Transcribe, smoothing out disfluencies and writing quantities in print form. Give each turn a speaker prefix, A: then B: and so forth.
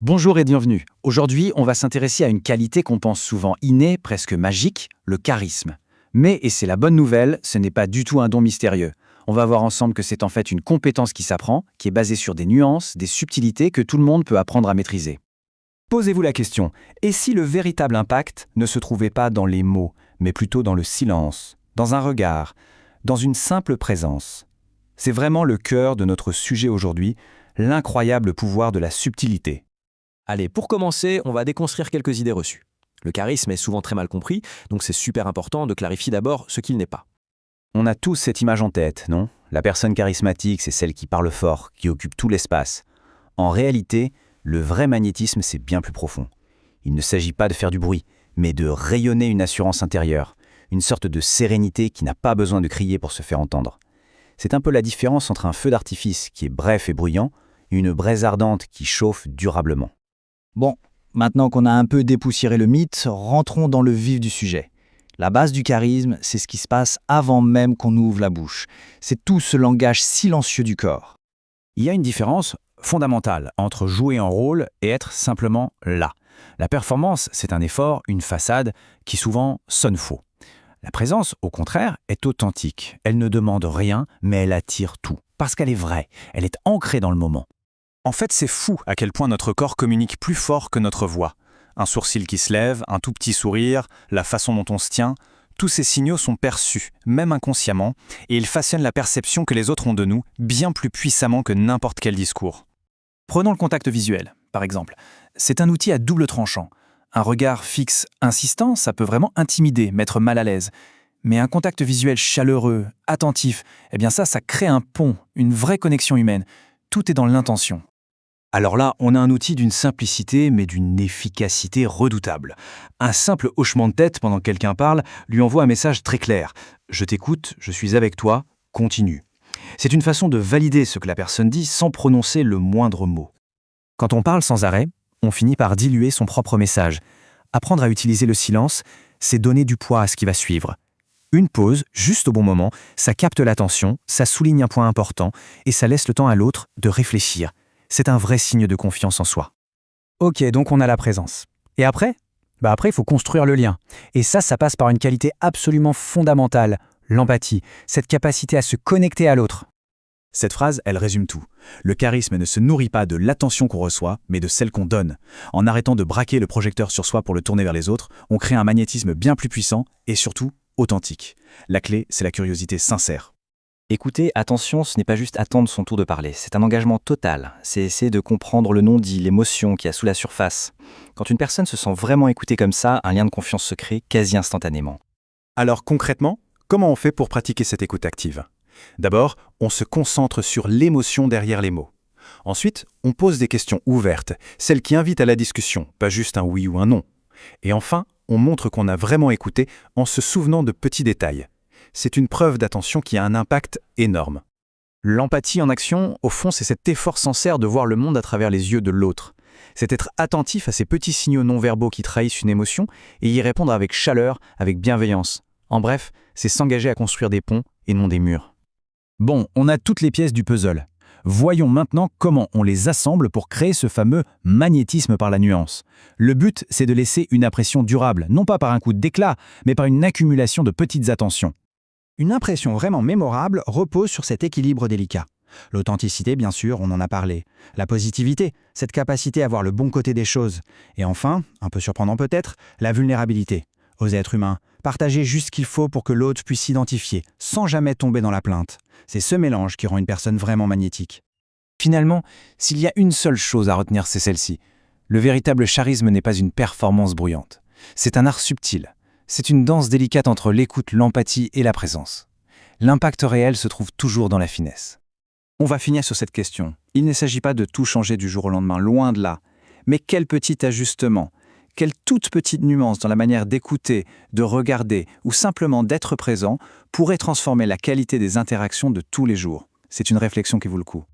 A: Bonjour et bienvenue. Aujourd'hui, on va s'intéresser à une qualité qu'on pense souvent innée, presque magique, le charisme. Mais, et c'est la bonne nouvelle, ce n'est pas du tout un don mystérieux. On va voir ensemble que c'est en fait une compétence qui s'apprend, qui est basée sur des nuances, des subtilités que tout le monde peut apprendre à maîtriser.
B: Posez-vous la question, et si le véritable impact ne se trouvait pas dans les mots, mais plutôt dans le silence, dans un regard, dans une simple présence? C'est vraiment le cœur de notre sujet aujourd'hui, l'incroyable pouvoir de la subtilité.
C: Allez, pour commencer, on va déconstruire quelques idées reçues. Le charisme est souvent très mal compris, donc c'est super important de clarifier d'abord ce qu'il n'est pas.
B: On a tous cette image en tête, non? La personne charismatique, c'est celle qui parle fort, qui occupe tout l'espace. En réalité, le vrai magnétisme, c'est bien plus profond. Il ne s'agit pas de faire du bruit, mais de rayonner une assurance intérieure, une sorte de sérénité qui n'a pas besoin de crier pour se faire entendre. C'est un peu la différence entre un feu d'artifice qui est bref et bruyant, et une braise ardente qui chauffe durablement.
D: Bon, maintenant qu'on a un peu dépoussiéré le mythe, rentrons dans le vif du sujet. La base du charisme, c'est ce qui se passe avant même qu'on ouvre la bouche. C'est tout ce langage silencieux du corps.
B: Il y a une différence fondamentale entre jouer un rôle et être simplement là. La performance, c'est un effort, une façade qui souvent sonne faux. La présence, au contraire, est authentique. Elle ne demande rien, mais elle attire tout. Parce qu'elle est vraie, elle est ancrée dans le moment. En fait, c'est fou à quel point notre corps communique plus fort que notre voix. Un sourcil qui se lève, un tout petit sourire, la façon dont on se tient, tous ces signaux sont perçus, même inconsciemment, et ils façonnent la perception que les autres ont de nous bien plus puissamment que n'importe quel discours.
E: Prenons le contact visuel, par exemple. C'est un outil à double tranchant. Un regard fixe insistant, ça peut vraiment intimider, mettre mal à l'aise. Mais un contact visuel chaleureux, attentif, eh bien ça crée un pont, une vraie connexion humaine. Tout est dans l'intention.
B: Alors là, on a un outil d'une simplicité, mais d'une efficacité redoutable. Un simple hochement de tête pendant que quelqu'un parle lui envoie un message très clair. Je t'écoute, je suis avec toi, continue. C'est une façon de valider ce que la personne dit sans prononcer le moindre mot.
A: Quand on parle sans arrêt, on finit par diluer son propre message. Apprendre à utiliser le silence, c'est donner du poids à ce qui va suivre. Une pause, juste au bon moment, ça capte l'attention, ça souligne un point important et ça laisse le temps à l'autre de réfléchir. C'est un vrai signe de confiance en soi.
E: Ok, donc on a la présence. Et après? Après, il faut construire le lien. Et ça passe par une qualité absolument fondamentale, l'empathie, cette capacité à se connecter à l'autre.
F: Cette phrase, elle résume tout. Le charisme ne se nourrit pas de l'attention qu'on reçoit, mais de celle qu'on donne. En arrêtant de braquer le projecteur sur soi pour le tourner vers les autres, on crée un magnétisme bien plus puissant et surtout authentique. La clé, c'est la curiosité sincère.
C: Écouter, attention, ce n'est pas juste attendre son tour de parler, c'est un engagement total. C'est essayer de comprendre le non-dit, l'émotion qu'il y a sous la surface. Quand une personne se sent vraiment écoutée comme ça, un lien de confiance se crée quasi instantanément.
F: Alors concrètement, comment on fait pour pratiquer cette écoute active? D'abord, on se concentre sur l'émotion derrière les mots. Ensuite, on pose des questions ouvertes, celles qui invitent à la discussion, pas juste un oui ou un non. Et enfin, on montre qu'on a vraiment écouté en se souvenant de petits détails. C'est une preuve d'attention qui a un impact énorme.
E: L'empathie en action, au fond, c'est cet effort sincère de voir le monde à travers les yeux de l'autre. C'est être attentif à ces petits signaux non-verbaux qui trahissent une émotion et y répondre avec chaleur, avec bienveillance. En bref, c'est s'engager à construire des ponts et non des murs.
A: Bon, on a toutes les pièces du puzzle. Voyons maintenant comment on les assemble pour créer ce fameux magnétisme par la nuance. Le but, c'est de laisser une impression durable, non pas par un coup d'éclat, mais par une accumulation de petites attentions.
D: Une impression vraiment mémorable repose sur cet équilibre délicat. L'authenticité, bien sûr, on en a parlé. La positivité, cette capacité à voir le bon côté des choses. Et enfin, un peu surprenant peut-être, la vulnérabilité. Oser être humain, partager juste ce qu'il faut pour que l'autre puisse s'identifier, sans jamais tomber dans la plainte. C'est ce mélange qui rend une personne vraiment magnétique.
A: Finalement, s'il y a une seule chose à retenir, c'est celle-ci. Le véritable charisme n'est pas une performance bruyante. C'est un art subtil. C'est une danse délicate entre l'écoute, l'empathie et la présence. L'impact réel se trouve toujours dans la finesse.
E: On va finir sur cette question. Il ne s'agit pas de tout changer du jour au lendemain, loin de là. Mais quel petit ajustement, quelle toute petite nuance dans la manière d'écouter, de regarder ou simplement d'être présent pourrait transformer la qualité des interactions de tous les jours. C'est une réflexion qui vaut le coup.